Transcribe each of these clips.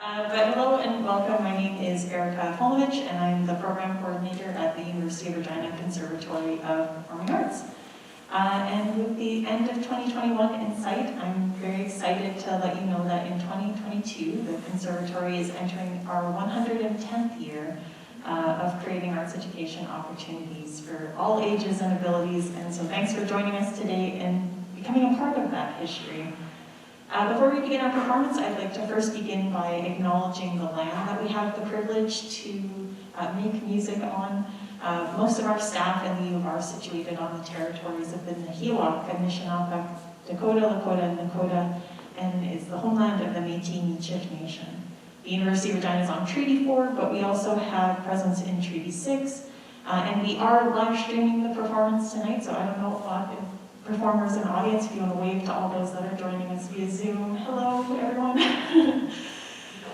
But hello and welcome. My name is Erika Polovic, and I'm the program coordinator at the University of Regina Conservatory of Performing Arts. And with the end of 2021 in sight, I'm very excited to let you know that in 2022, the Conservatory is entering our 110th year of creating arts education opportunities for all ages and abilities. And so thanks for joining us today and becoming a part of that history. Before we begin our performance, I'd like to first begin by acknowledging the land that we have the privilege to make music on. Most of our staff in the U of R are situated on the territories of the Nahiwak, Anishinaabe, Dakota, Lakota, and Nakota, and is the homeland of the Métis Nation. The University of Regina is on Treaty 4, but we also have presence in Treaty 6, and we are live streaming the performance tonight, so I don't know if performers and audience, if you want to wave to all those that are joining us via Zoom. Hello, everyone.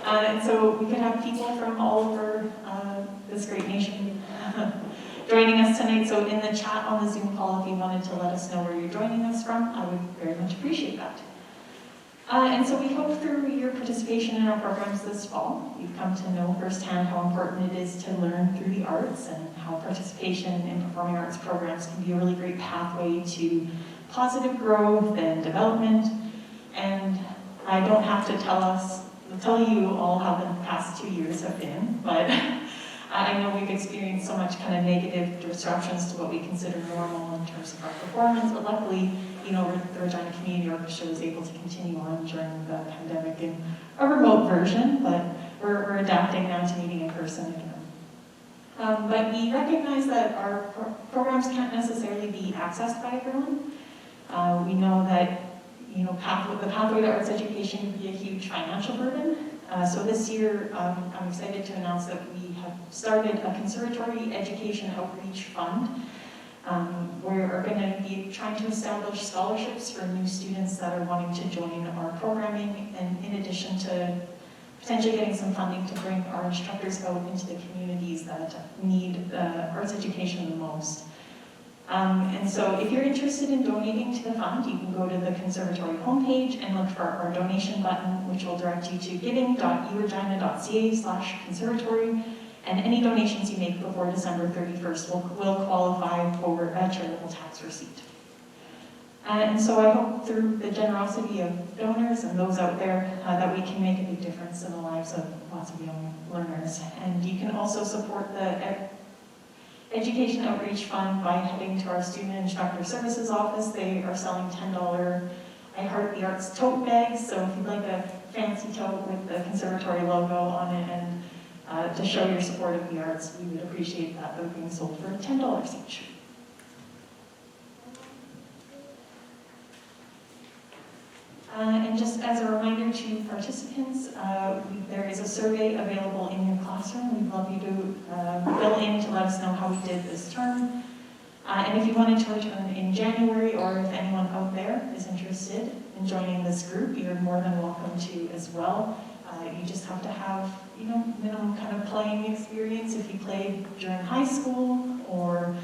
And so we could have people from all over this great nation joining us tonight. So in the chat on the Zoom call, if you wanted to let us know where you're joining us from, I would very much appreciate that. And so we hope through your participation in our programs this fall, you've come to know firsthand how important it is to learn through the arts and how participation in performing arts programs can be a really great pathway to positive growth and development. And I don't have to tell you all how the past 2 years have been, but I know we've experienced so much kind of negative disruptions to what we consider normal in terms of our performance, but luckily, you know, the Regina Community Orchestra was able to continue on during the pandemic in a remote version, but we're adapting now to meeting in person again. But we recognize that our programs can't necessarily be accessed by everyone. We know that, you know, the pathway to arts education can be a huge financial burden. So this year, I'm excited to announce that we have started a Conservatory Education Outreach Fund. We're going to be trying to establish scholarships for new students that are wanting to join our programming, and in addition to potentially getting some funding to bring our instructors out into the communities that need arts education the most. And so if you're interested in donating to the fund, you can go to the Conservatory homepage and look for our donation button, which will direct you to giving.uregina.ca/conservatory. And any donations you make before December 31st will qualify for a charitable tax receipt. And so I hope through the generosity of donors and those out there that we can make a big difference in the lives of lots of young learners. And you can also support the Education Outreach Fund by heading to our Student Instructor Services office. They are selling $10 I Heart the Arts tote bags. So if you'd like a fancy tote with the Conservatory logo on it and to show your support of the arts, we would appreciate that. They're being sold for $10 each. And just as a reminder to participants, there is a survey available in your classroom. We'd love you to fill in to let us know how we did this term. And if you wanted to return in January, or if anyone out there is interested in joining this group, you're more than welcome to as well. You just have to have, you know, minimum kind of playing experience if you played during high school, or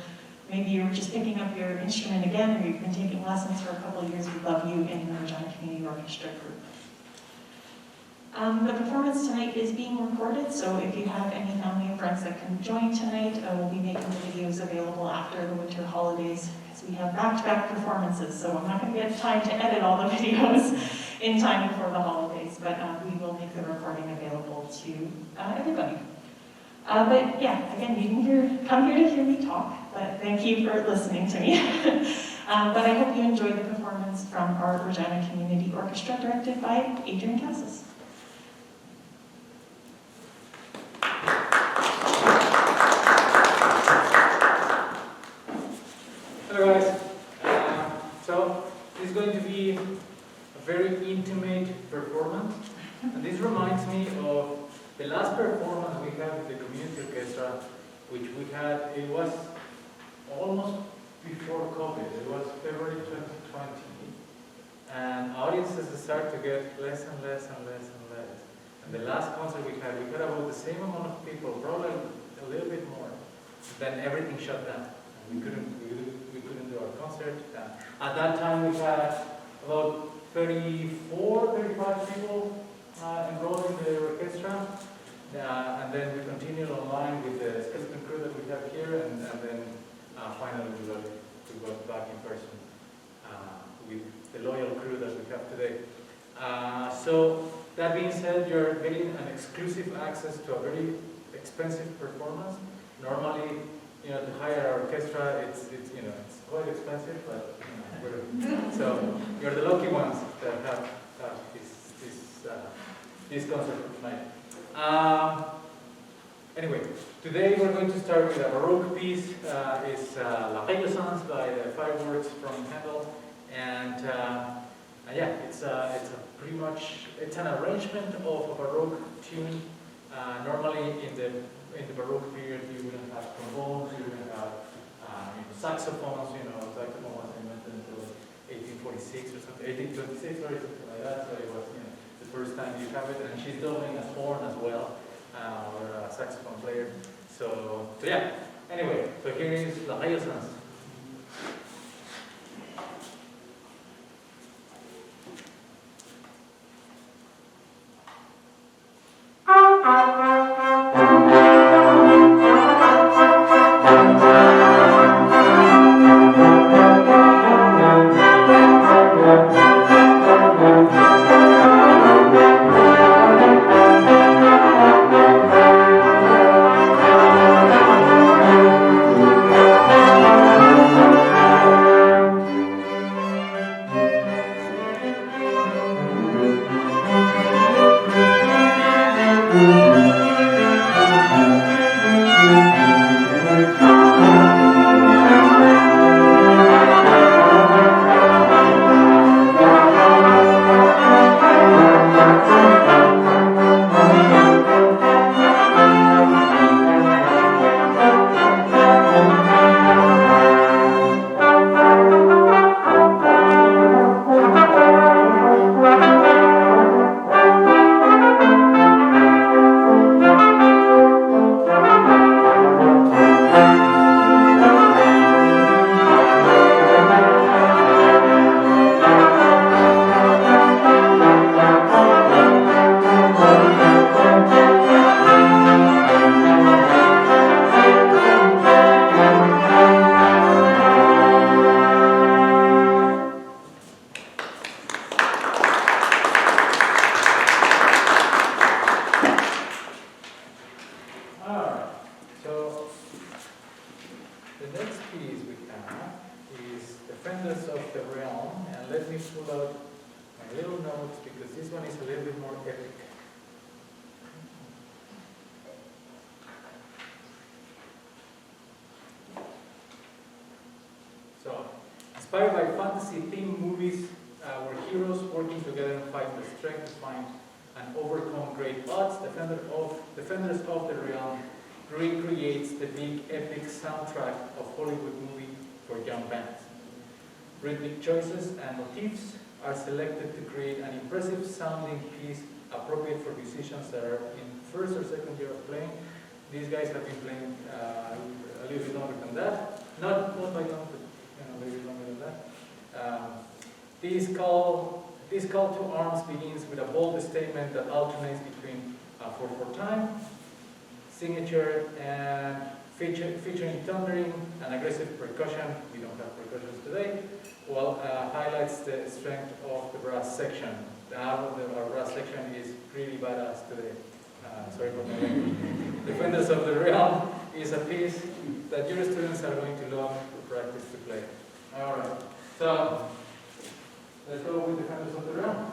maybe you're just picking up your instrument again, or you've been taking lessons for a couple of years. We'd love you in the Regina Community Orchestra group. The performance tonight is being recorded, so if you have any family and friends that can join tonight, we'll be making the videos available after the winter holidays, because we have back-to-back performances, so I'm not going to get time to edit all the videos in time before the holidays, but we will make the recording available to everybody. But yeah, again, you can come here to hear me talk, but thank you for listening to me. But I hope you enjoyed the performance from our Regina Community Orchestra, directed by Adrian Cassis. Hello guys. So this is going to be a very intimate performance, and this reminds me of the last performance we had with the community orchestra, which we had, it was almost before COVID, it was February 2020, and audiences started to get less and less and less and less. And the last concert we had about the same amount of people, probably a little bit more. Then everything shut down. We couldn't do our concert. At that time we had about 35 people enrolled in the orchestra. And then we continued online with the skeleton crew that we have here, and then finally we got back in person with the loyal crew that we have today. So that being said, you're getting an exclusive access to a very expensive performance. Normally, to hire an orchestra, it's quite expensive, but so you're the lucky ones that have this concert tonight. Anyway, today we're going to start with a Baroque piece. It's La Réjouissance by the Fireworks from Handel, and yeah, it's pretty much an arrangement of a Baroque tune. Normally in the Baroque period, you wouldn't have trombones, you wouldn't have saxophones. Saxophone was invented until 1846 or something, 1826 or something like that. So it was the first time you have it, and she's doubling as horn as well, or a saxophone player. So yeah. Anyway, so here is La Réjouissance. Inspired by fantasy-themed movies where heroes working together and fight their strength to find and overcome great odds, Defenders of the Realm recreates the big epic soundtrack of Hollywood movie for young bands. Rhythmic choices and motifs are selected to create an impressive sounding piece appropriate for musicians that are in first or second year of playing. These guys have been playing a little bit longer than that. Not by long, but maybe longer than that. This call to arms begins with a bold statement that alternates between 4/4 time, signature, and featuring thundering and aggressive percussion. We don't have percussions today. Well, highlights the strength of the brass section. Our brass section is really badass today. Sorry for my language. Defenders of the Realm is a piece that your students are going to learn to practice to play. All right. So let's go with Defenders of the Realm.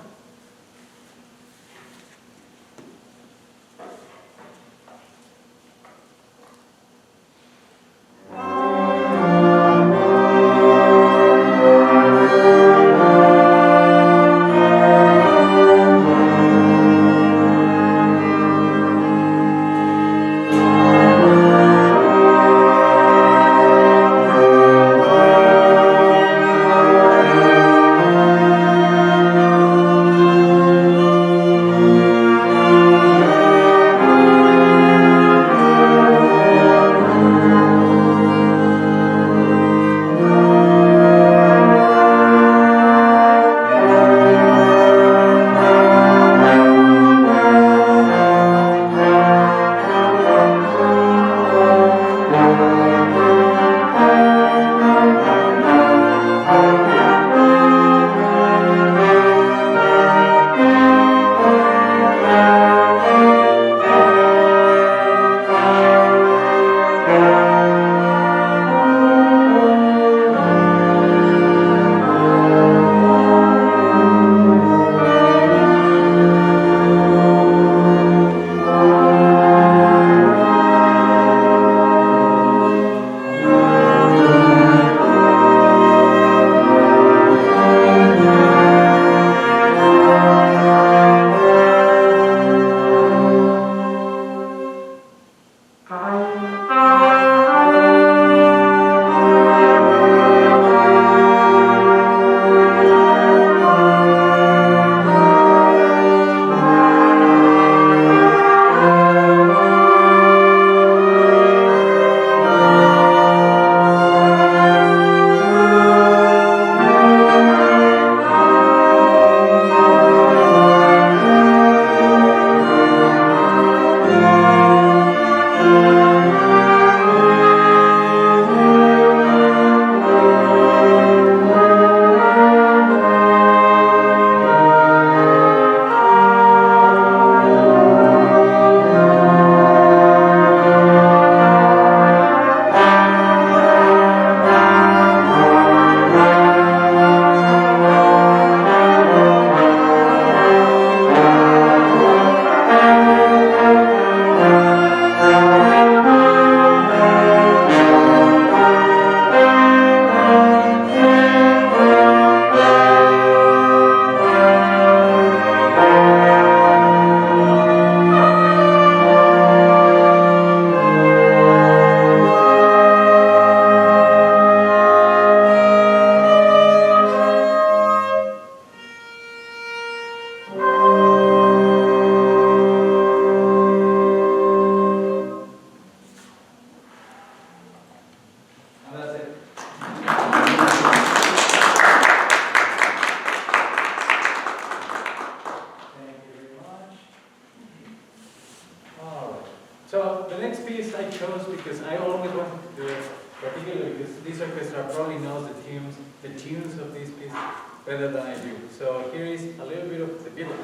because I always wanted to do it, particularly because this orchestra probably knows the tunes of these pieces better than I do. So here is a little bit of the Beatles,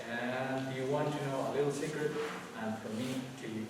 and you want to know a little secret, and from me to you.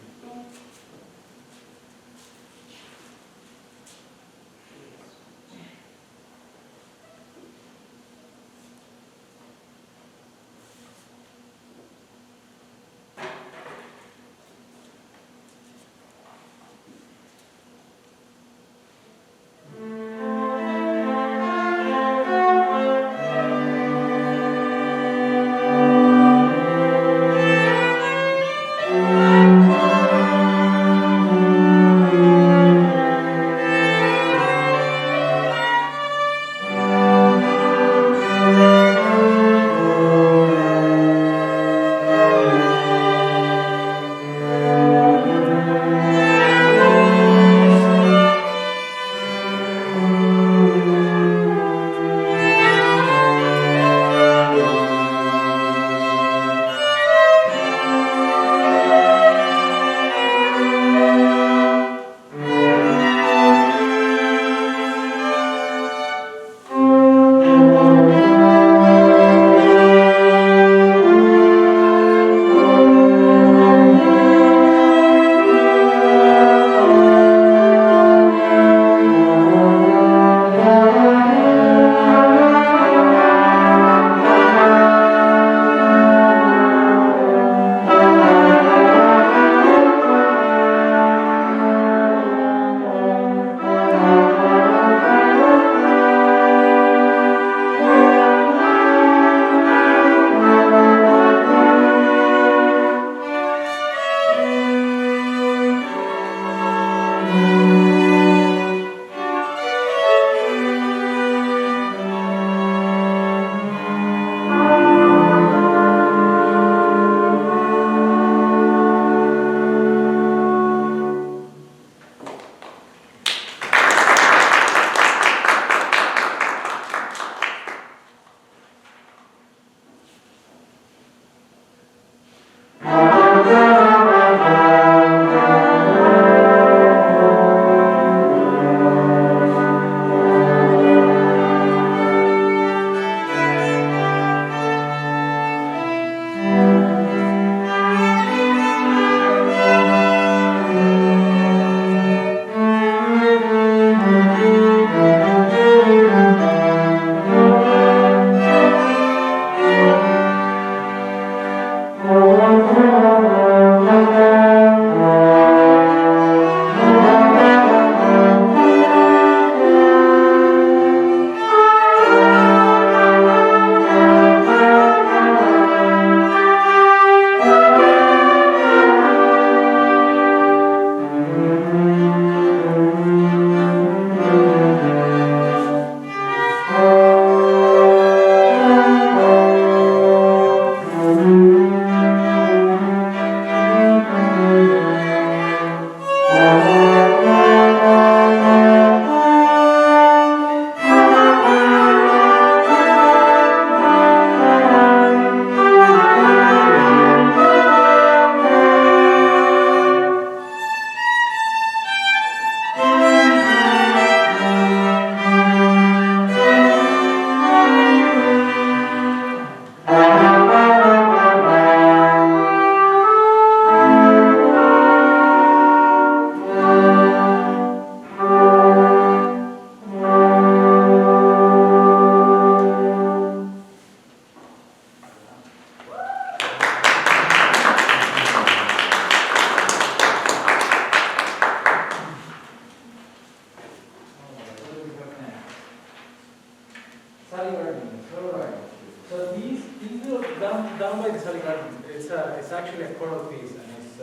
down by the Sally Garden, it's actually a choral piece, and it's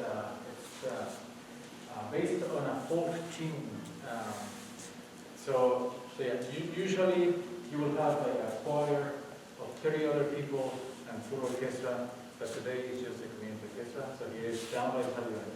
based on a folk tune. So yeah, usually you will have like a choir of 30 other people and full orchestra, but today it's just a community orchestra. So here it's down by the Sally Garden.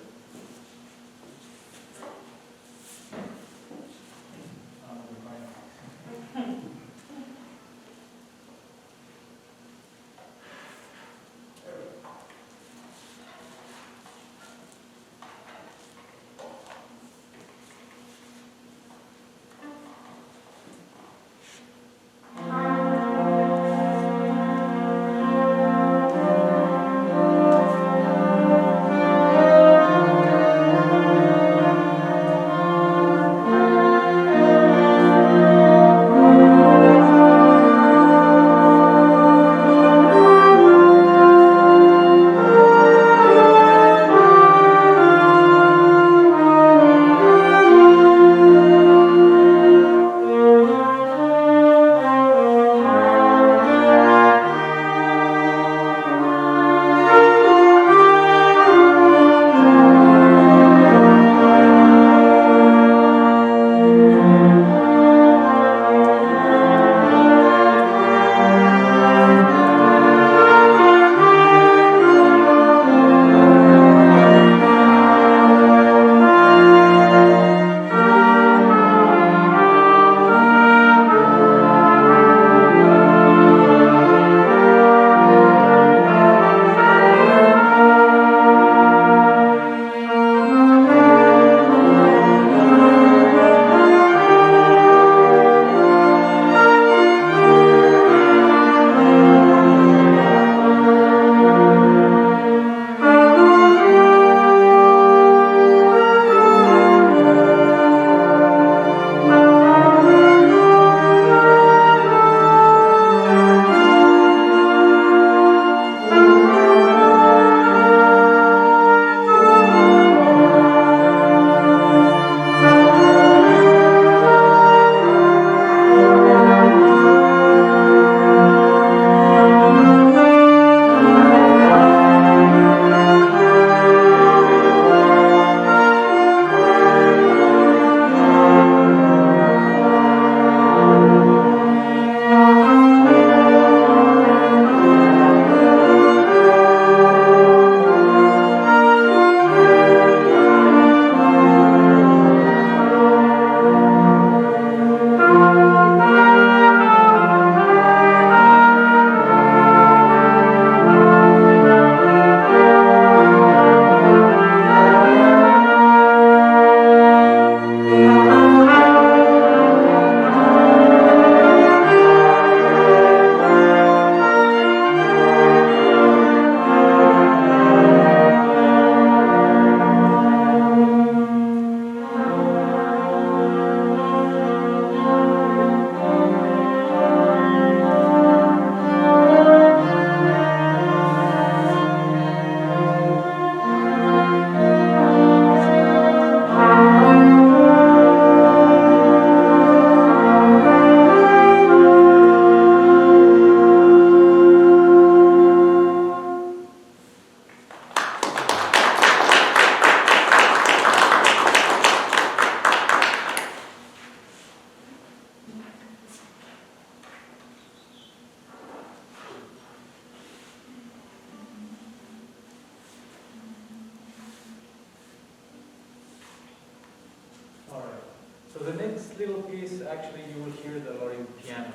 So the next little piece, actually, you will hear the lot in piano.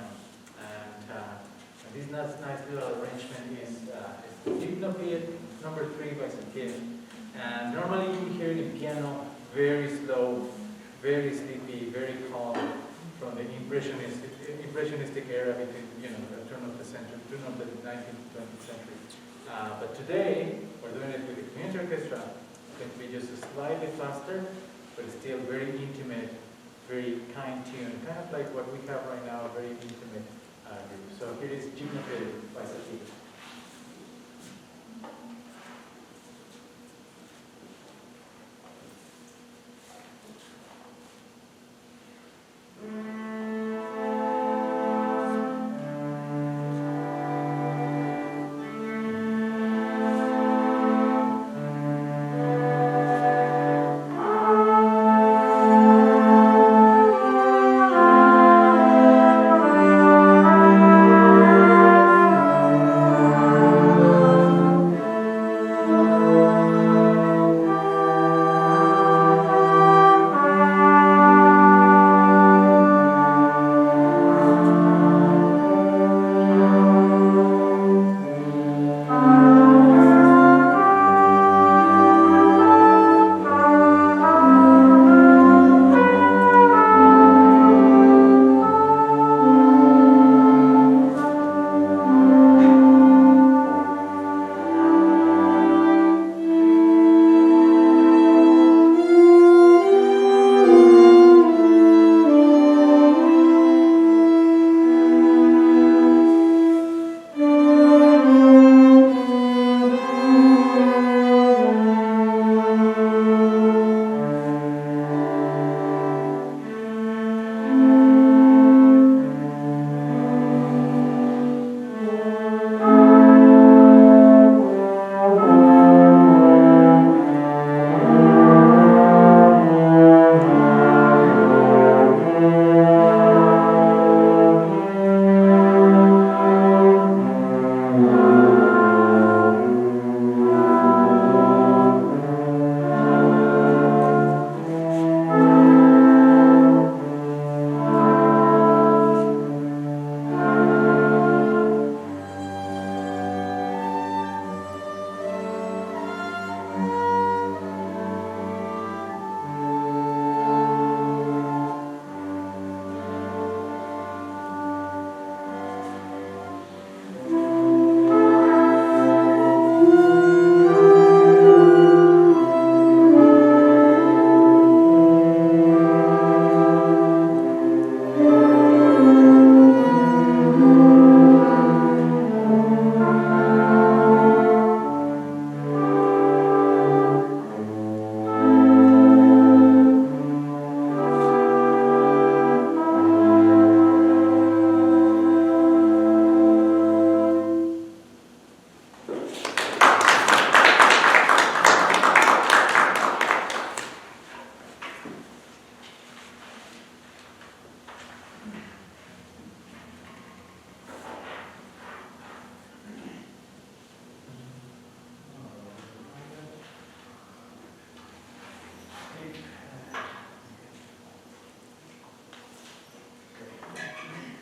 And this nice little arrangement is Gymnopédie number 3 by Satie. And normally you will hear it in piano, very slow, very sleepy, very calm, from the impressionistic era between, the turn of the 19th, 20th century. But today, we're doing it with the community orchestra. It's going to be just slightly faster, but still very intimate, very kind tune, kind of like what we have right now, a very intimate group. So here is Gymnopédie by Satie.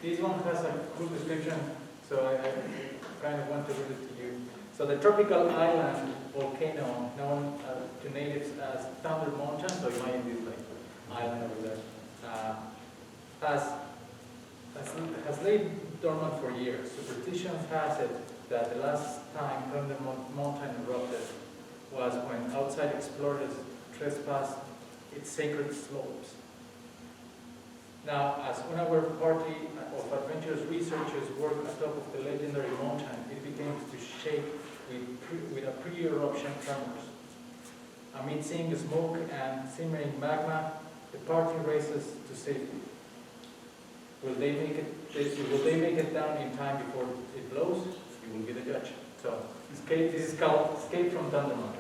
This one has a cool description, so I kind of want to read it to you. So the tropical island volcano, known to natives as Thundermountain, so imagine this like island over there, has laid dormant for years. Superstition has it that the last time Thundermountain erupted was when outside explorers trespassed its sacred slopes. Now, as one of our party of adventurous researchers worked atop of the legendary mountain, it began to shake with a pre-eruption tremors. Amid seeing smoke and simmering magma, the party races to safety. Will they make it down in time before it blows? You will be the judge. So, this is called Escape from Thundermountain.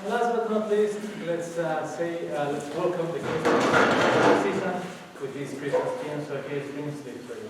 Last but not least, let's welcome the Christmas season with this Christmas theme. So here's Green Sleeves for you.